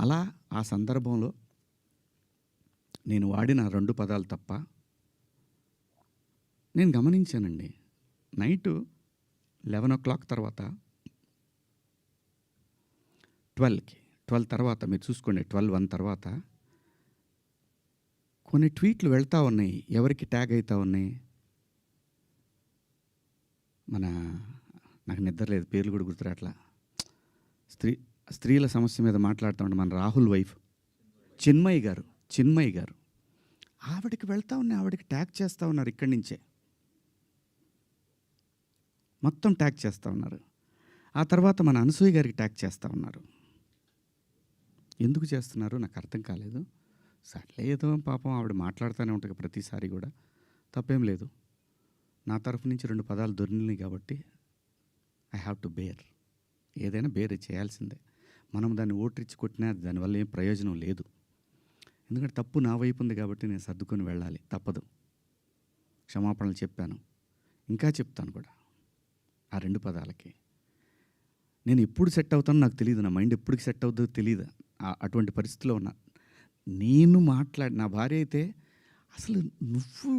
అలా ఆ సందర్భంలో నేను వాడిన 2 పదాలు తప్ప నేను గమనించానండి. నైటు 11:00 తర్వాత 12 తర్వాత మీరు చూసుకోండి 12:01 తర్వాత కొన్ని ట్వీట్లు వెళ్తా ఉన్నాయి. ఎవరికి ట్యాగ్ అయితా ఉన్నాయి? నాకు నిద్ర లేదు, పేర్లు కూడా గుర్తురాట్లా. స్త్రీల సమస్య మీద మాట్లాడుతూ ఉంటే మన రాహుల్ వైఫ్ చిన్మయి గారు ఆవిడకి వెళ్తా ఉన్నాయి. ఆవిడకి ట్యాగ్ చేస్తూ ఉన్నారు. ఇక్కడి నుంచే మొత్తం ట్యాగ్ చేస్తూ ఉన్నారు. ఆ తర్వాత మన అనసూయ గారికి ట్యాగ్ చేస్తూ ఉన్నారు. ఎందుకు చేస్తున్నారు నాకు అర్థం కాలేదు. సర్లే ఏదో పాపం ఆవిడ మాట్లాడుతూనే ఉంటుంది ప్రతిసారి కూడా, తప్పేం లేదు. నా తరఫు నుంచి 2 పదాలు దొరికినాయి కాబట్టి ఐ హ్యావ్ టు బేర్. ఏదైనా బేర్ చేయాల్సిందే. మనం దాన్ని ఓట్రిచ్చి కొట్టినా దానివల్ల ఏం ప్రయోజనం లేదు. ఎందుకంటే తప్పు నా వైపు ఉంది కాబట్టి నేను సర్దుకొని వెళ్ళాలి, తప్పదు. క్షమాపణలు చెప్పాను, ఇంకా చెప్తాను కూడా. ఆ 2 పదాలకి నేను ఎప్పుడు సెట్ అవుతానో నాకు తెలియదు. నా మైండ్ ఎప్పటికి సెట్ అవుతుందో తెలియదు. అటువంటి పరిస్థితిలో ఉన్నా. నేను నా భార్య అయితే అసలు నువ్వు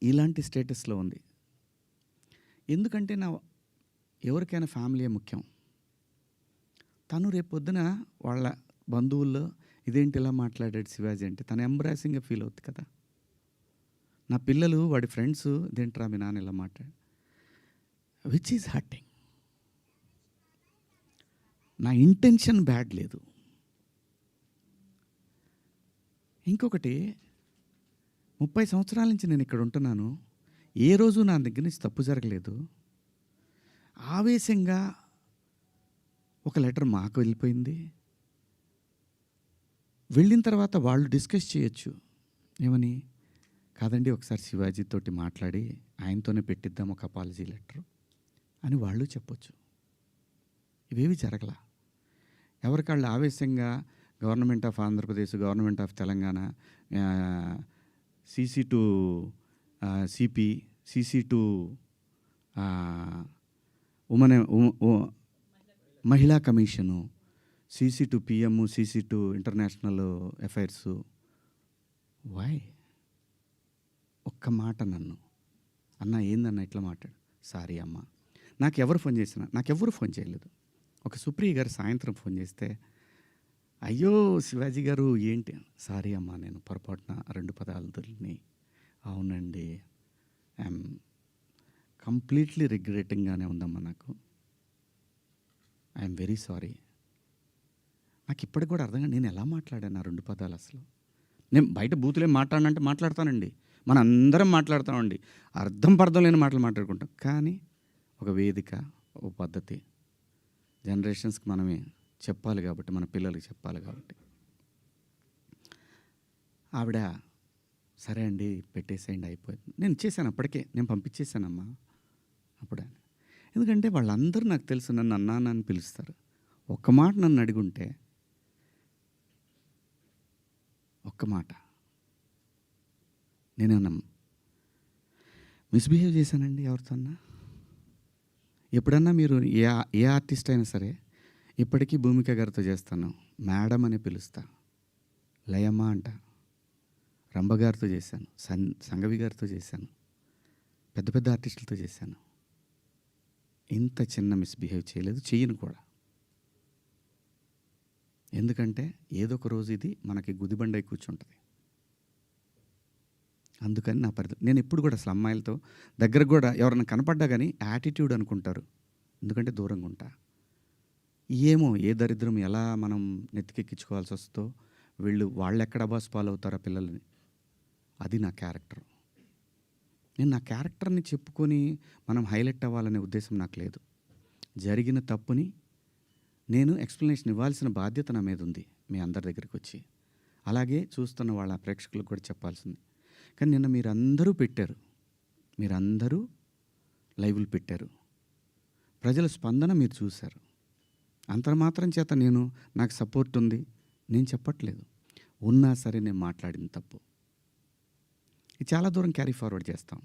ఇలాంటి స్టేటస్లో ఉంది. ఎందుకంటే ఎవరికైనా ఫ్యామిలీ ముఖ్యం. తను రేపొద్దున వాళ్ళ బంధువుల్లో ఇదేంటి ఇలా మాట్లాడాడు శివాజీ అంటే తను ఎంబ్రాసింగ్గా ఫీల్ అవుతుంది కదా. నా పిల్లలు వాడి ఫ్రెండ్స్ ఇదేంట్రా మీ నాన్న ఇలా మాట్లాడు, విచ్ ఈజ్ హర్టింగ్. నా ఇంటెన్షన్ బ్యాడ్ లేదు. ఇంకొకటి 30 సంవత్సరాల నుంచి నేను ఇక్కడ ఉంటున్నాను. ఏ రోజు నా దగ్గర నుంచి తప్పు జరగలేదు. ఆవేశంగా ఒక లెటర్ మాకు వెళ్ళిపోయింది. వెళ్ళిన తర్వాత వాళ్ళు డిస్కస్ చేయొచ్చు. ఏమని? కాదండి ఒకసారి శివాజీ తోటి మాట్లాడి ఆయనతోనే పెట్టిద్దాం ఒక అపాలజీ లెటర్ అని వాళ్ళు చెప్పొచ్చు. ఇవేవి జరగల. ఎవరికాళ్ళు ఆవేశంగా government of Andhra Pradesh, government of Telangana, CC to CP, CC to మహిళా commission, CC to PM, CC to international affairs. Why? ఒక్క మాట నన్ను అన్న ఏందన్న ఇట్లా మాట్లాడు. సారీ అమ్మ. నాకెవరు ఫోన్ చేయలేదు. ఒక సుప్రియ గారు సాయంత్రం ఫోన్ చేస్తే, అయ్యో శివాజీ గారు ఏంటి? సారీ అమ్మా, నేను పొరపాటున 2 పదాలు దొరికినాయి. అవునండి, ఐఎమ్ కంప్లీట్లీ రిగ్రెటింగ్గానే ఉందమ్మా నాకు. I'm very sorry. నాకు ఇప్పటికి కూడా అర్థంగా నేను ఎలా మాట్లాడాను ఆ 2 పదాలు అసలు. నేను బయట బూతులేం మాట్లాడినంటే మాట్లాడతానండి, మన అందరం మాట్లాడతామండి, అర్థం పర్థం లేని మాటలు మాట్లాడుకుంటాం. కానీ ఒక వేదిక, ఒక పద్ధతి, జనరేషన్స్కి మనమే చెప్పాలి కాబట్టి, మన పిల్లలకి చెప్పాలి కాబట్టి. ఆవిడ సరే అండి పెట్టేసేయండి అయిపోయింది. నేను ఇచ్చేసాను, అప్పటికే నేను పంపించేశానమ్మా అప్పుడే. ఎందుకంటే వాళ్ళందరూ నాకు తెలుసు, నన్ను అన్నా అని పిలుస్తారు. ఒక్క మాట నన్ను అడిగుంటే, ఒక్క మాట నేనేమన్నా మిస్బిహేవ్ చేశానండి ఎవరితోన్నా? ఎప్పుడన్నా మీరు ఏ ఆర్టిస్ట్ అయినా సరే, ఇప్పటికీ భూమిక గారితో చేస్తాను, మేడం అని పిలుస్తా, లయమ్మ అంట. రంభ గారితో చేశాను, సంగవి గారితో చేశాను, పెద్ద పెద్ద ఆర్టిస్టులతో చేశాను. ఇంత చిన్న మిస్బిహేవ్ చేయలేదు, చెయ్యను కూడా. ఎందుకంటే ఏదో ఒక రోజు ఇది మనకి గుదిబండై కూర్చుంటుంది. అందుకని నా నేను ఎప్పుడు కూడా అసలు అమ్మాయిలతో దగ్గర కూడా ఎవరైనా కనపడ్డా కానీ యాటిట్యూడ్ అనుకుంటారు, ఎందుకంటే దూరంగా ఉంటా. ఏమో ఏ దరిద్రం ఎలా మనం నెత్తికెక్కించుకోవాల్సి వస్తుందో, వాళ్ళు ఎక్కడ అబాస్ పాలవుతారో పిల్లల్ని. అది నా క్యారెక్టర్. నేను నా క్యారెక్టర్ని చెప్పుకొని మనం హైలైట్ అవ్వాలనే ఉద్దేశం నాకు లేదు. జరిగిన తప్పుని నేను ఎక్స్ప్లెనేషన్ ఇవ్వాల్సిన బాధ్యత నా మీద ఉంది మీ అందరి దగ్గరికి వచ్చి. అలాగే చూస్తున్న వాళ్ళ ప్రేక్షకులకు కూడా చెప్పాల్సింది. కానీ నిన్న మీరందరూ పెట్టారు, మీరందరూ లైవ్లు పెట్టారు, ప్రజల స్పందన మీరు చూశారు. అంతర్మాత్రం చేత నాకు సపోర్ట్ ఉంది నేను చెప్పట్లేదు. ఉన్నా సరే నేను మాట్లాడిన తప్పు ఇది చాలా దూరం క్యారీ ఫార్వర్డ్ చేస్తాం.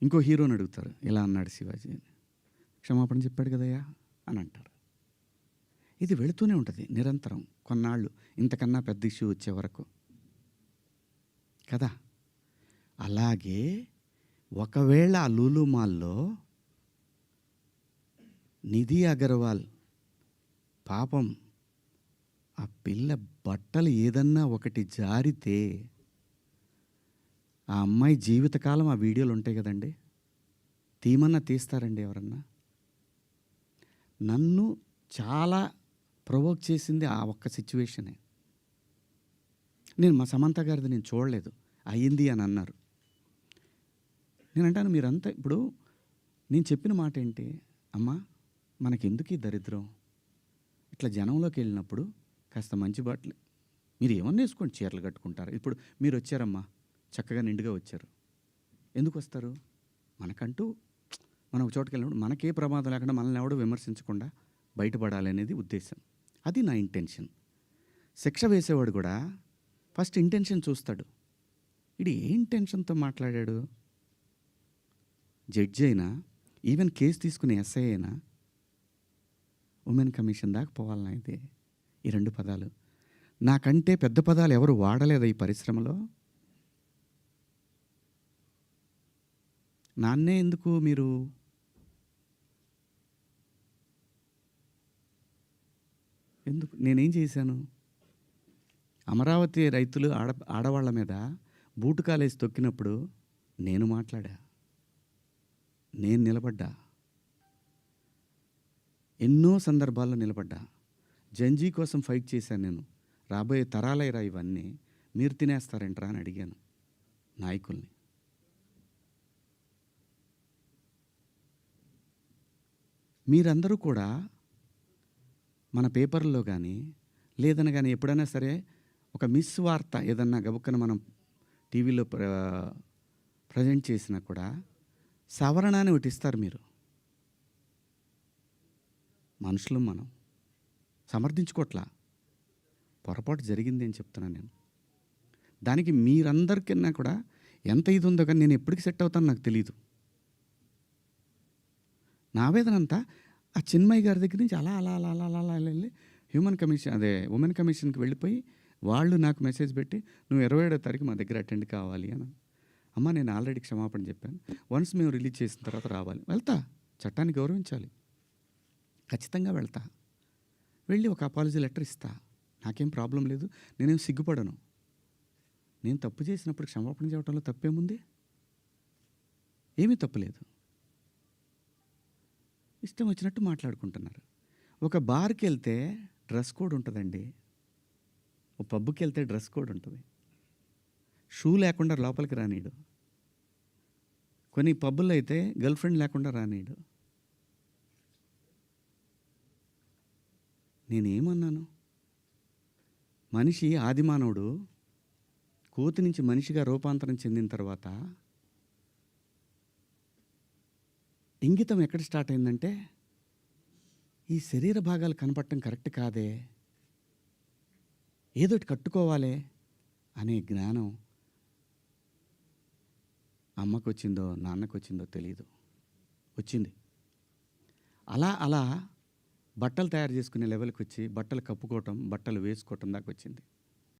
ఇంకో హీరోని అడుగుతారు, ఇలా అన్నాడు శివాజీ, క్షమాపణ చెప్పాడు కదయ్యా అని అంటారు. ఇది వెళుతూనే ఉంటుంది నిరంతరం కొన్నాళ్ళు, ఇంతకన్నా పెద్ద ఇష్యూ వచ్చే వరకు కదా. అలాగే ఒకవేళ ఆ లూలు మాల్లో నిధి అగర్వాల్ పాపం ఆ పిల్ల బట్టలు ఏదన్నా ఒకటి జారితే ఆ అమ్మాయి జీవితకాలం ఆ వీడియోలు ఉంటాయి కదండి, తీమన్నా తీస్తారండి ఎవరన్నా? నన్ను చాలా ప్రొవోక్ చేసింది ఆ ఒక్క సిచ్యువేషనే. నేను మా సమంత గారిది నేను చూడలేదు, అయ్యింది అని అన్నారు. నేను అంటాను మీరంతా ఇప్పుడు నేను చెప్పిన మాట ఏంటి, అమ్మా మనకెందుకు ఈ దరిద్రం, ఇట్లా జనంలోకి వెళ్ళినప్పుడు కాస్త మంచి బట్టలు మీరు ఏమన్నా వేసుకోండి, చీరలు కట్టుకుంటారు. ఇప్పుడు మీరు వచ్చారమ్మా, చక్కగా నిండుగా వచ్చారు, ఎందుకు వస్తారు? మనకంటూ మనం ఒక చోటుకి వెళ్ళినప్పుడు మనకే ప్రమాదం లేకుండా మనల్ని ఎవడో విమర్శించకుండా బయటపడాలి అనేది ఉద్దేశం. అది నా ఇంటెన్షన్. శిక్ష వేసేవాడు కూడా ఫస్ట్ ఇంటెన్షన్ చూస్తాడు. ఇది ఏ ఇంటెన్షన్తో మాట్లాడాడు? జడ్జి అయినా, ఈవెన్ కేసు తీసుకునే ఎస్ఐ అయినా ఉమెన్ కమిషన్ దాకా పోవాలన్నా ఇది ఈ 2 పదాలు. నాకంటే పెద్ద పదాలు ఎవరు వాడలేదా ఈ పరిశ్రమలో? నాన్నే ఎందుకు మీరు ఎందుకు నేనేం చేశాను? అమరావతి రైతులు ఆడవాళ్ళ మీద బూటు కాలేసి తొక్కినప్పుడు నేను మాట్లాడా, నేను నిలబడ్డా, ఎన్నో సందర్భాల్లో నిలబడ్డా. జంజీ కోసం ఫైట్ చేశాను నేను. రాబోయే తరాలైరా ఇవన్నీ, మీరు తినేస్తారంటరా అని అడిగాను నాయకుల్ని. మీరందరూ కూడా మన పేపర్లో కానీ లేదని కానీ ఎప్పుడైనా సరే ఒక మిస్ వార్త ఏదన్నా గబుక్కన మనం టీవీలో ప్రజెంట్ చేసినా కూడా సవరణ అని ఒకటి ఇస్తారు మీరు. మనుషులు మనం సమర్థించుకోవట్లా, పొరపాటు జరిగింది అని చెప్తున్నాను నేను. దానికి మీరందరికన్నా కూడా ఎంత ఇది ఉందో కానీ నేను ఎప్పటికి సెట్ అవుతాను నాకు తెలీదు. నా ఆవేదన అంతా ఆ చిన్మయ్య గారి దగ్గర నుంచి అలా అలా అలా అలా అలా అలా వెళ్ళి హ్యూమన్ కమిషన్ ఉమెన్ కమిషన్కి వెళ్ళిపోయి వాళ్ళు నాకు మెసేజ్ పెట్టి నువ్వు 27వ తారీఖు మా దగ్గర అటెండ్ కావాలి అని. అమ్మ నేను ఆల్రెడీ క్షమాపణ చెప్పాను, వన్స్ మేము రిలీజ్ చేసిన తర్వాత రావాలి. వెళ్తా, చట్టాన్ని గౌరవించాలి, ఖచ్చితంగా వెళ్తా. వెళ్ళి ఒక అపాలజీ లెటర్ ఇస్తా, నాకేం ప్రాబ్లం లేదు, నేనేం సిగ్గుపడను. నేను తప్పు చేసినప్పుడు క్షమాపణ చెప్పడంలో తప్పేముంది? ఏమీ తప్పులేదు. ఇష్టం వచ్చినట్టు మాట్లాడుకుంటున్నారు. ఒక బార్కి వెళ్తే డ్రెస్ కోడ్ ఉంటుందండి, ఒక పబ్కి వెళ్తే డ్రెస్ కోడ్ ఉంటుంది. షూ లేకుండా లోపలికి రానీడు. కొన్ని పబ్బుల్లో అయితే గర్ల్ ఫ్రెండ్ లేకుండా రానీడు. నేనేమన్నాను? మనిషి ఆదిమానవుడు కోతి నుంచి మనిషిగా రూపాంతరం చెందిన తర్వాత ఇంగితం ఎక్కడ స్టార్ట్ అయిందంటే ఈ శరీర భాగాలు కనపడటం కరెక్ట్ కాదే, ఏదోటి కట్టుకోవాలి అనే జ్ఞానం అమ్మకు వచ్చిందో నాన్నకు వచ్చిందో తెలీదు, వచ్చింది. అలా అలా బట్టలు తయారు చేసుకునే లెవెల్కి వచ్చి బట్టలు కప్పుకోవటం, బట్టలు వేసుకోవటం దాకా వచ్చింది.